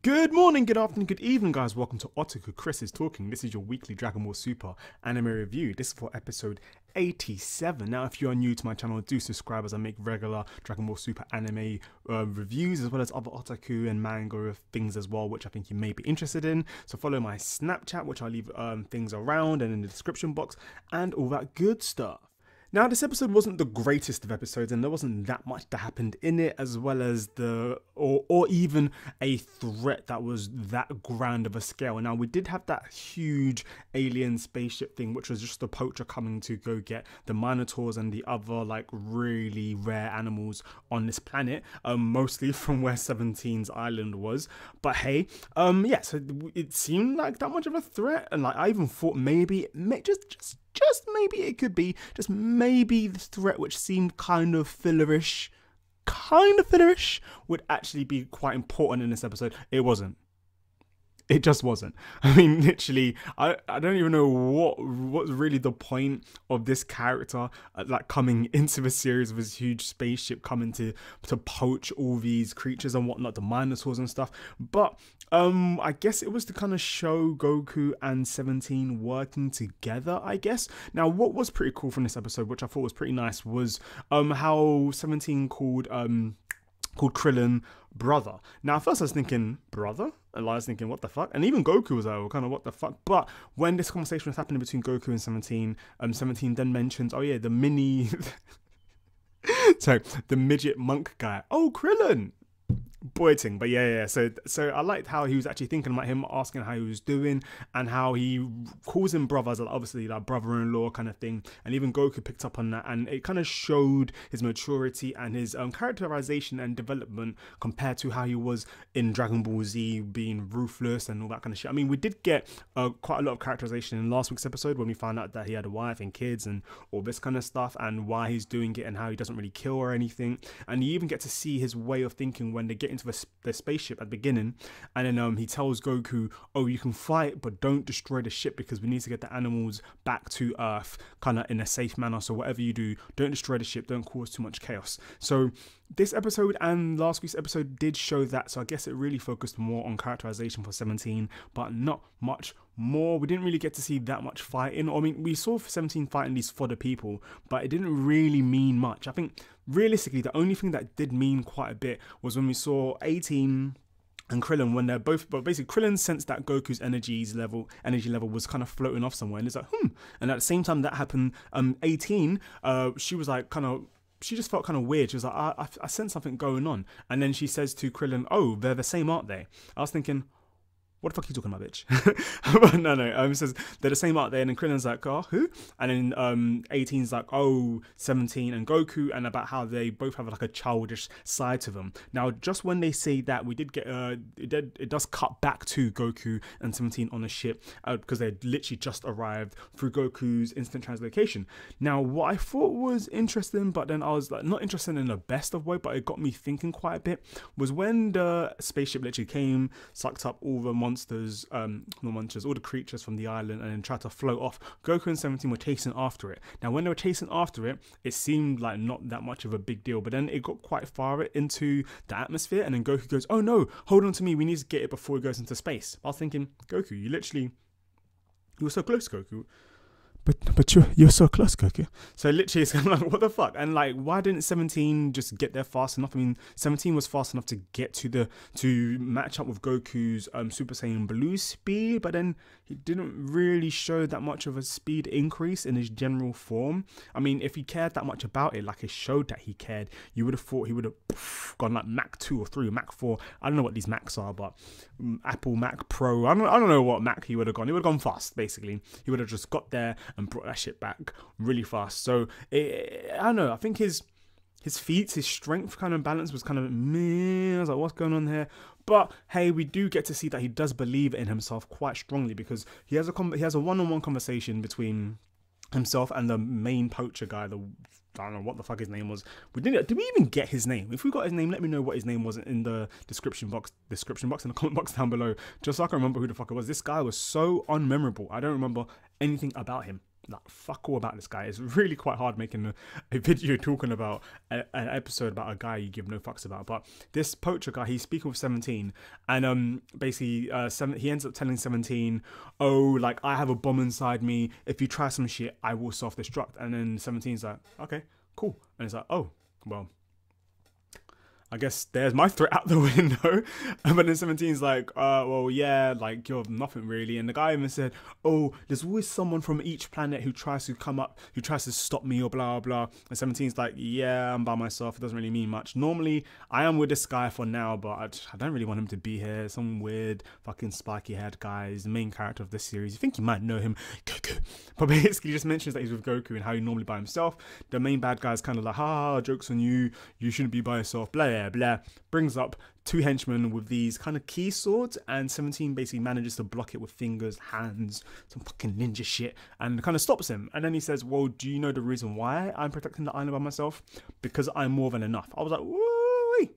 Good morning, good afternoon, good evening, guys. Welcome to Otaku Chris is Talking. This is your weekly Dragon Ball Super anime review. This is for episode 87. Now, if you are new to my channel, do subscribe as I make regular Dragon Ball Super anime reviews, as well as other otaku and manga things as well, which I think you may be interested in. So follow my Snapchat, which I'll leave things around and in the description box and all that good stuff. Now, this episode wasn't the greatest of episodes, and there wasn't that much that happened in it, as well as or even a threat that was that grand of a scale. Now, we did have that huge alien spaceship thing, which was just a poacher coming to go get the Minotaurs and the other like really rare animals on this planet, mostly from where 17's island was. But hey, yeah, so it seemed like that much of a threat, and like I even thought maybe just maybe it could be just maybe the threat, which seemed kind of fillerish would actually be quite important in this episode. It wasn't. It just wasn't. I mean, literally, I don't even know what's really the point of this character like coming into the series with this huge spaceship coming to poach all these creatures and whatnot, the Minotaurs and stuff. But I guess it was to kind of show Goku and 17 working together, I guess. Now, what was pretty cool from this episode, which I thought was pretty nice, was how 17 called Krillin brother. Now, at first I was thinking, brother? And I was thinking, what the fuck? And even Goku was like, kind of, what the fuck? But when this conversation was happening between Goku and 17, 17 then mentions, oh yeah, the mini... sorry, the midget monk guy. Oh, Krillin! Boy ting, but yeah. So I liked how he was actually thinking about him, asking how he was doing, and how he calls him brothers, obviously like brother-in-law kind of thing. And even Goku picked up on that, and it kind of showed his maturity and his characterization and development compared to how he was in Dragon Ball Z, being ruthless and all that kind of shit. I mean, we did get quite a lot of characterization in last week's episode when we found out that he had a wife and kids and all this kind of stuff, and why he's doing it and how he doesn't really kill or anything. And you even get to see his way of thinking when they get into the spaceship at the beginning, and then he tells Goku, oh, you can fight but don't destroy the ship because we need to get the animals back to Earth kind of in a safe manner. So whatever you do, don't destroy the ship, don't cause too much chaos. So this episode and last week's episode did show that, so I guess it really focused more on characterization for 17, but not much more. We didn't really get to see that much fighting. I mean, we saw 17 fighting these fodder people, but it didn't really mean much. I think realistically the only thing that did mean quite a bit was when we saw 18 and Krillin, when they're both, but basically Krillin sensed that Goku's energy level was kind of floating off somewhere, and it's like, and at the same time that happened, 18, she was like she just felt kind of weird. She was like, I sense something going on. And then she says to Krillin, oh, they're the same, aren't they? I was thinking, what the fuck are you talking about, bitch? But no, it says they're the same out there, and then Krillin's like, oh, who? And then 18's like, oh, 17 and Goku, and about how they both have like a childish side to them. Now, just when they say that, we did get it does cut back to Goku and 17 on a ship because they literally just arrived through Goku's instant translocation. Now, what I thought was interesting, but then I was like not interested in the best of way, but it got me thinking quite a bit, was when the spaceship literally came, sucked up all the all the creatures from the island, and then tried to float off. Goku and 17 were chasing after it. Now, when they were chasing after it, it seemed like not that much of a big deal, but then it got quite far into the atmosphere, and then Goku goes, oh no, hold on to me, we need to get it before it goes into space. I was thinking, Goku, you were so close, Goku. But you're so close, Goku. So literally it's kind of like, what the fuck? And like, why didn't 17 just get there fast enough? I mean, 17 was fast enough to get to match up with Goku's Super Saiyan Blue speed, but then he didn't really show that much of a speed increase in his general form. I mean, if he cared that much about it, like it showed that he cared, you would have thought he would have gone like Mach 2 or 3 or Mach 4. I don't know what these Macs are, but Apple Mac Pro, I don't know what Mac he would have gone. He would have gone fast, basically. He would have just got there and brought that shit back really fast. So I don't know, I think his feats, his strength kind of balance was kind of meh. I was like, what's going on here? But hey, we do get to see that he does believe in himself quite strongly, because he has a one-on-one conversation between himself and the main poacher guy, I don't know what the fuck his name was. Did we even get his name? If we got his name, let me know what his name was in the description box in the comment box down below, just so I can remember who the fuck it was. This guy was so unmemorable. I don't remember anything about him. like fuck all about this guy. It's really quite hard making a video talking about an episode about a guy you give no fucks about. But this poacher guy, he's speaking with 17, and basically he ends up telling 17, oh, like, I have a bomb inside me. If you try some shit, I will self-destruct. And then 17's like, okay, cool. And it's like, oh, well, I guess there's my threat out the window. But then 17's like, well, yeah, like, you're nothing really. And the guy even said, oh, there's always someone from each planet who tries to come up, who tries to stop me or blah, blah. And 17's like, yeah, I'm by myself. It doesn't really mean much. Normally, I am with this guy for now, but I don't really want him to be here. Some weird fucking spiky haired guy. He's the main character of this series. You think you might know him, Goku. But basically, he just mentions that he's with Goku and how he's normally by himself. The main bad guy's kind of like, ha, joke's on you. You shouldn't be by yourself, blah, blah. Brings up 2 henchmen with these kind of key swords, and 17 basically manages to block it with fingers, hands, some fucking ninja shit, and kind of stops him. And then he says, well, do you know the reason why I'm protecting the island by myself? Because I'm more than enough. I was like, woo,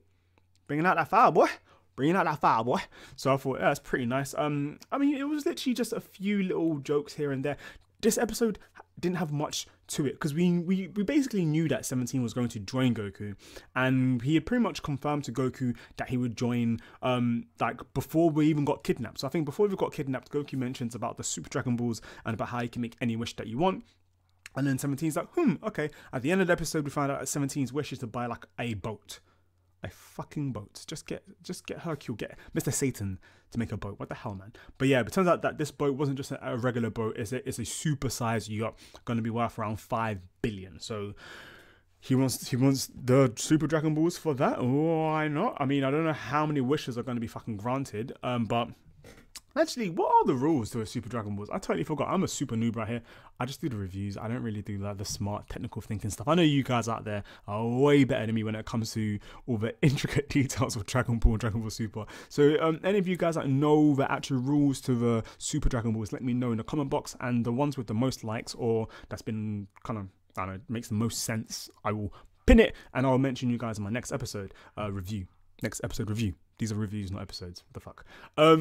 bringing out that fire, boy. Bringing out that fire, boy. So I thought, yeah, that's pretty nice. I mean, it was literally just a few little jokes here and there. This episode didn't have much to it because we basically knew that 17 was going to join Goku, and he had pretty much confirmed to Goku that he would join like before we even got kidnapped. So I think before we got kidnapped, Goku mentions about the Super Dragon Balls and about how you can make any wish that you want. And then 17's like, okay. At the end of the episode, we find out that 17's wish is to buy like a boat. A fucking boat. Just get Hercule, get Mr. Satan to make a boat. What the hell, man? But yeah, it turns out that this boat wasn't just a regular boat. It's a super-sized yacht, going to be worth around 5 billion. So he wants the Super Dragon Balls for that. Why not? I mean, I don't know how many wishes are going to be fucking granted. But actually, what are the rules to a Super Dragon Balls? I totally forgot. I'm a super noob right here. I just do the reviews. I don't really do like the smart technical thinking stuff. I know you guys out there are way better than me when it comes to all the intricate details of Dragon Ball and Dragon Ball Super. So any of you guys that know the actual rules to the Super Dragon Balls, let me know in the comment box. And the ones with the most likes, or that's been kind of, I don't know, makes the most sense, I will pin it and I'll mention you guys in my next episode review. Next episode review. These are reviews, not episodes. What the fuck?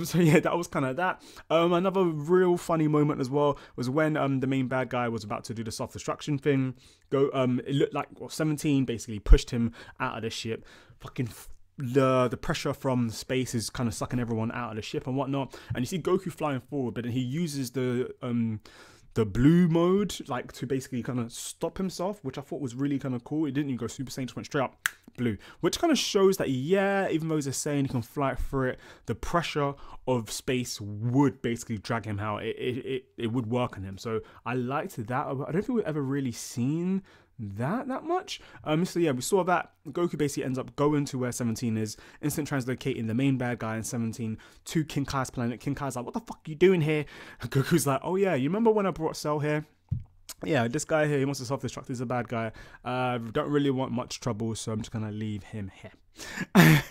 So yeah, that was kind of that. Another real funny moment as well was when the main bad guy was about to do the self-destruction thing. It looked like 17 basically pushed him out of the ship. Fucking the pressure from space is kind of sucking everyone out of the ship and whatnot. And you see Goku flying forward, but then he uses the blue mode, like, to basically kind of stop himself, which I thought was really kind of cool. It didn't even go Super Saiyan, just went straight up blue, which kind of shows that, yeah, even though he's a Saiyan, he can fly through it. The pressure of space would basically drag him out. It would work on him. So I liked that. I don't think we've ever really seen that much. So yeah, we saw that Goku basically ends up going to where 17 is, instant translocating the main bad guy and 17 to King Kai's planet. King Kai's like, what the fuck are you doing here? And Goku's like, oh yeah, you remember when I brought Cell here? Yeah, this guy here, he wants to self-destruct. He's a bad guy. Don't really want much trouble, so I'm just gonna leave him here.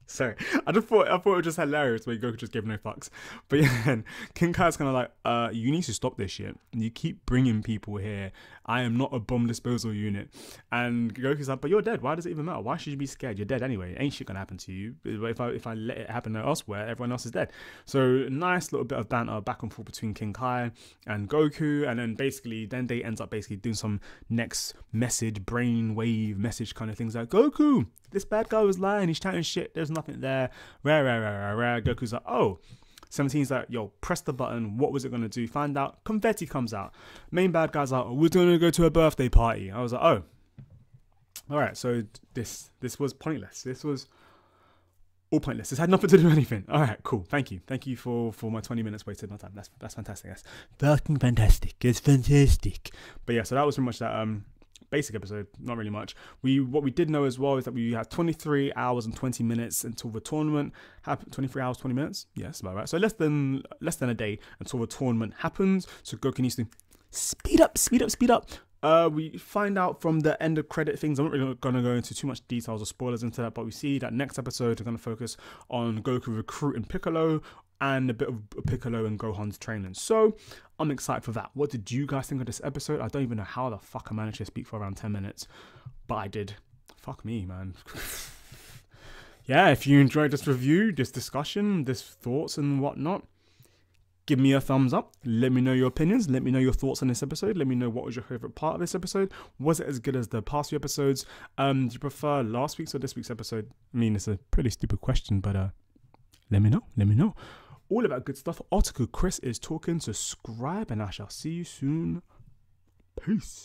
Sorry, I thought it was just hilarious when Goku just gave no fucks. But yeah, King Kai's kind of like, you need to stop this shit. You keep bringing people here. I am not a bomb disposal unit. And Goku's like, but you're dead. Why does it even matter? Why should you be scared? You're dead anyway. Ain't shit gonna happen to you. If I let it happen elsewhere, everyone else is dead. So nice little bit of banter back and forth between King Kai and Goku, and then basically they ends up basically doing some next message, brainwave message kind of things like, Goku, this bad guy was lying. He's chatting shit. There's nothing there. Rare. Goku's like, oh. 17's like, yo, press the button. What was it going to do? Find out. Confetti comes out. Main bad guy's like, oh, we're going to go to a birthday party. I was like, oh. All right, so this was pointless. This was all pointless. This had nothing to do with anything. All right, cool. Thank you for my 20 minutes wasted my time. That's fantastic. That's fucking fantastic. It's fantastic. But yeah, so that was pretty much that basic episode. Not really much. What we did know as well is that we had 23 hours and 20 minutes until the tournament happened. 23 hours 20 minutes. Yes, about right. So less than a day until the tournament happens. So Goku needs to speed up. We find out from the end of credit things. I'm not really going to go into too much details or spoilers into that, but we see that next episode we're going to focus on Goku recruiting Piccolo and a bit of Piccolo and Gohan's training. So I'm excited for that. What did you guys think of this episode? I don't even know how the fuck I managed to speak for around 10 minutes, but I did. Fuck me, man. Yeah, if you enjoyed this review, this discussion, this thoughts and whatnot, Give me a thumbs up. Let me know your opinions. Let me know your thoughts on this episode. Let me know what was your favorite part of this episode. Was it as good as the past few episodes? Do you prefer last week's or this week's episode? I mean, it's a pretty stupid question, but let me know. Let me know. All of that good stuff. Article Chris is talking. Subscribe, and I shall see you soon. Peace.